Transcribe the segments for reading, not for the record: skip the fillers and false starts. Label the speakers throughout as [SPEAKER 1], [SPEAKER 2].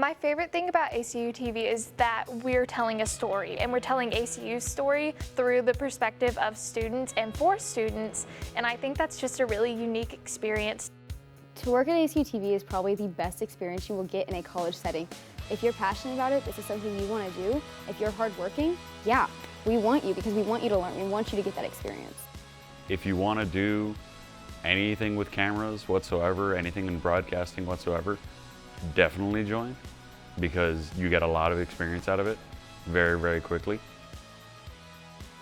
[SPEAKER 1] My favorite thing about ACU TV is that we're telling a story, and we're telling ACU's story through the perspective of students and for students, and I think that's just a really unique experience.
[SPEAKER 2] To work at ACU TV is probably the best experience you will get in a college setting. If you're passionate about it, this is something you want to do. If you're hardworking, yeah, we want you because we want you to learn. We want you to get that experience.
[SPEAKER 3] If you want to do anything with cameras whatsoever, anything in broadcasting whatsoever, definitely join, because you get a lot of experience out of it very, very quickly.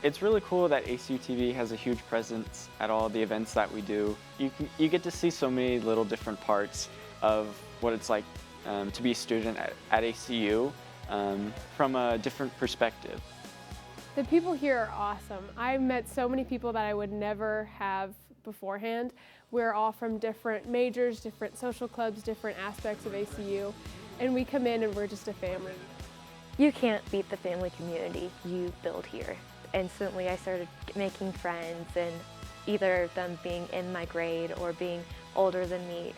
[SPEAKER 4] It's really cool that ACU TV has a huge presence at all the events that we do. You get to see so many little different parts of what it's like to be a student at ACU from a different perspective.
[SPEAKER 5] The people here are awesome. I've met so many people that I would never have beforehand. We're all from different majors, different social clubs, different aspects of ACU, and we come in and we're just a family.
[SPEAKER 6] You can't beat the family community you build here. Instantly I started making friends, and either them being in my grade or being older than me,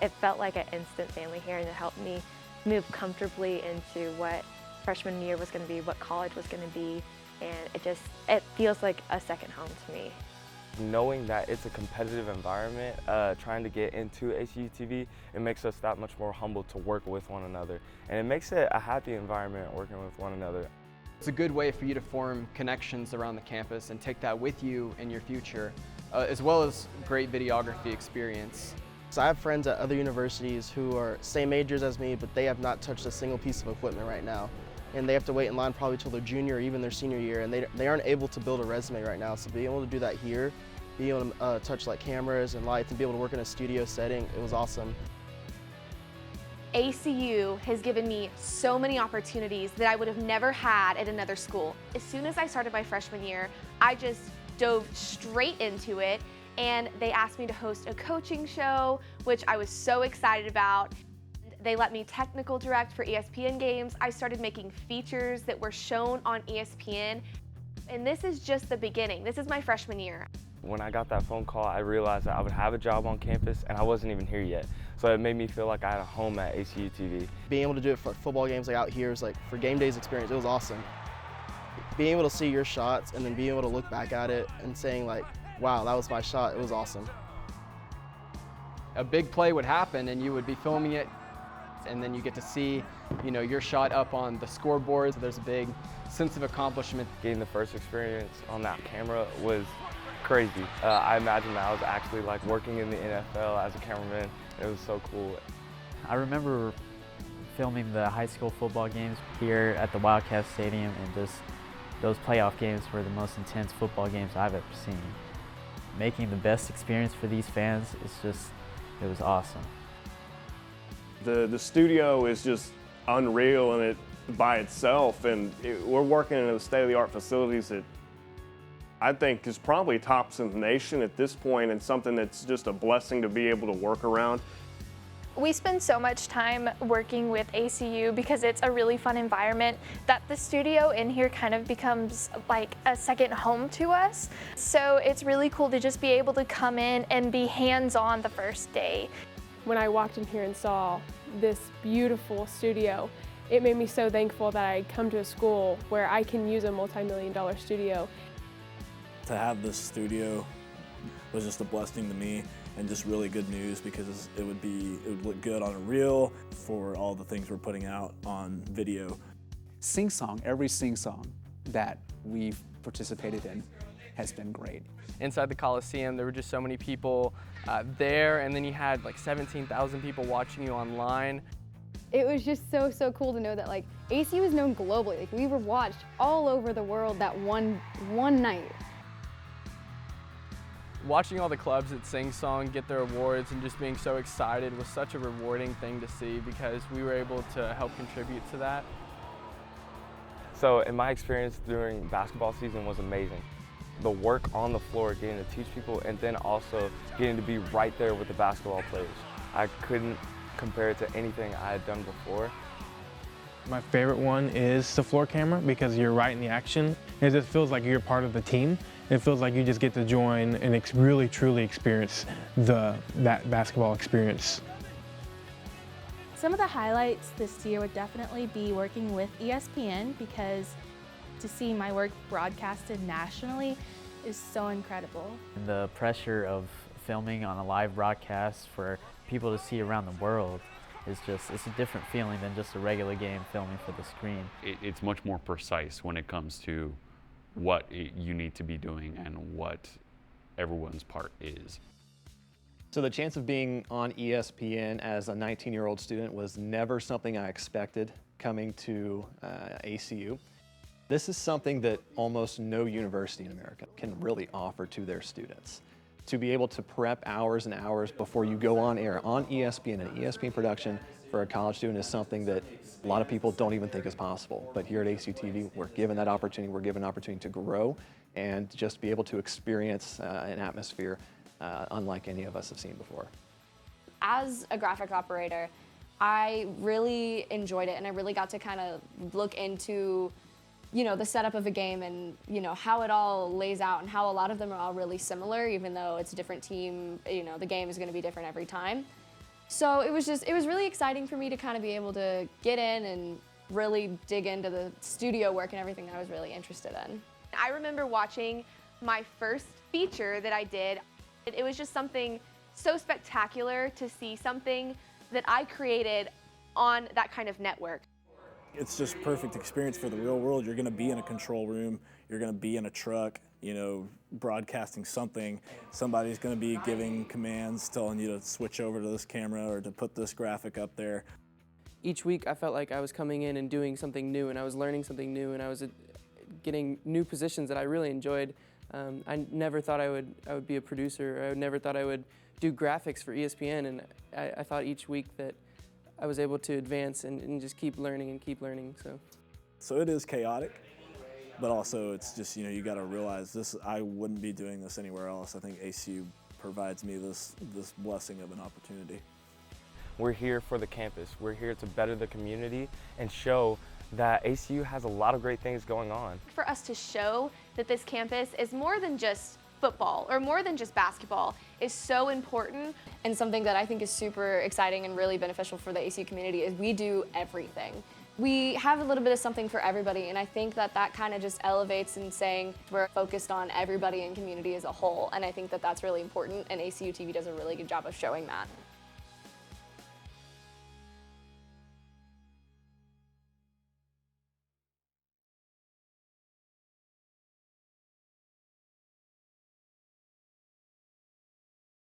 [SPEAKER 6] it felt like an instant family here, and it helped me move comfortably into what freshman year was going to be, what college was going to be, and it feels like a second home to me.
[SPEAKER 7] Knowing that it's a competitive environment, trying to get into ACU TV, it makes us that much more humble to work with one another, and it makes it a happy environment working with one another.
[SPEAKER 8] It's a good way for you to form connections around the campus and take that with you in your future, as well as great videography experience.
[SPEAKER 9] So I have friends at other universities who are same majors as me, but they have not touched a single piece of equipment right now. And they have to wait in line probably till their junior or even their senior year, and they aren't able to build a resume right now. So being able to do that here, being able to touch like cameras and lights and be able to work in a studio setting, it was awesome.
[SPEAKER 10] ACU has given me so many opportunities that I would have never had at another school. As soon as I started my freshman year, I just dove straight into it, and they asked me to host a coaching show, which I was so excited about. They let me technical direct for ESPN games. I started making features that were shown on ESPN, and this is just the beginning. This is my freshman year.
[SPEAKER 7] When I got that phone call, I realized that I would have a job on campus, and I wasn't even here yet. So it made me feel like I had a home at ACU TV.
[SPEAKER 9] Being able to do it for football games like out here is like, for game days experience, it was awesome. Being able to see your shots and then being able to look back at it and saying like, wow, that was my shot, it was awesome.
[SPEAKER 8] A big play would happen and you would be filming it, and then you get to see, your shot up on the scoreboard. So there's a big sense of accomplishment.
[SPEAKER 7] Getting the first experience on that camera was crazy. I imagined that I was actually like working in the NFL as a cameraman. It was so cool.
[SPEAKER 11] I remember filming the high school football games here at the Wildcat Stadium, and just those playoff games were the most intense football games I've ever seen. Making the best experience for these fans, it was awesome.
[SPEAKER 12] The studio is just unreal in it by itself, and we're working in state-of-the-art facilities that I think is probably tops in the nation at this point, and something that's just a blessing to be able to work around.
[SPEAKER 1] We spend so much time working with ACU because it's a really fun environment that the studio in here kind of becomes like a second home to us. So it's really cool to just be able to come in and be hands-on the first day.
[SPEAKER 5] When I walked in here and saw this beautiful studio, it made me so thankful that I come to a school where I can use a multi-million-dollar studio.
[SPEAKER 13] To have this studio was just a blessing to me, and just really good news, because it would look good on a reel for all the things we're putting out on video.
[SPEAKER 14] Sing-song, every sing-song that we've participated in has been great.
[SPEAKER 15] Inside the Coliseum, there were just so many people there, and then you had like 17,000 people watching you online.
[SPEAKER 2] It was just so cool to know that like ACU is known globally. Like we were watched all over the world that one night.
[SPEAKER 15] Watching all the clubs at Sing Song get their awards and just being so excited was such a rewarding thing to see, because we were able to help contribute to that.
[SPEAKER 7] So in my experience during basketball season was amazing. The work on the floor, getting to teach people, and then also getting to be right there with the basketball players. I couldn't compare it to anything I had done before.
[SPEAKER 16] My favorite one is the floor camera, because you're right in the action. It just feels like you're part of the team. It feels like you just get to join and really truly experience that basketball experience.
[SPEAKER 17] Some of the highlights this year would definitely be working with ESPN, because to see my work broadcasted nationally is so incredible.
[SPEAKER 11] The pressure of filming on a live broadcast for people to see around the world is just, it's a different feeling than just a regular game filming for the screen.
[SPEAKER 3] It's much more precise when it comes to what you need to be doing and what everyone's part is.
[SPEAKER 18] So the chance of being on ESPN as a 19-year-old student was never something I expected coming to ACU. This is something that almost no university in America can really offer to their students. To be able to prep hours and hours before you go on air on ESPN and ESPN production for a college student is something that a lot of people don't even think is possible. But here at ACUTV, we're given that opportunity. We're given an opportunity to grow and just be able to experience an atmosphere unlike any of us have seen before.
[SPEAKER 2] As a graphics operator, I really enjoyed it, and I really got to kind of look into the setup of a game and, how it all lays out and how a lot of them are all really similar, even though it's a different team, the game is going to be different every time. So it was really exciting for me to kind of be able to get in and really dig into the studio work and everything that I was really interested in.
[SPEAKER 10] I remember watching my first feature that I did. It was just something so spectacular to see something that I created on that kind of network.
[SPEAKER 13] It's just perfect experience for the real world. You're going to be in a control room, you're going to be in a truck, broadcasting something. Somebody's going to be giving commands, telling you to switch over to this camera or to put this graphic up there.
[SPEAKER 19] Each week I felt like I was coming in and doing something new, and I was learning something new, and I was getting new positions that I really enjoyed. I never thought I would be a producer. I never thought I would do graphics for ESPN, and I thought each week that I was able to advance and just keep learning and keep learning.
[SPEAKER 13] So it is chaotic, but also it's just, you got to realize this. I wouldn't be doing this anywhere else. I think ACU provides me this blessing of an opportunity.
[SPEAKER 7] We're here for the campus. We're here to better the community and show that ACU has a lot of great things going on.
[SPEAKER 10] For us to show that this campus is more than just football or more than just basketball is so important.
[SPEAKER 2] And something that I think is super exciting and really beneficial for the ACU community is we do everything. We have a little bit of something for everybody, and I think that kind of just elevates in saying we're focused on everybody in community as a whole, and I think that that's really important, and ACU TV does a really good job of showing that.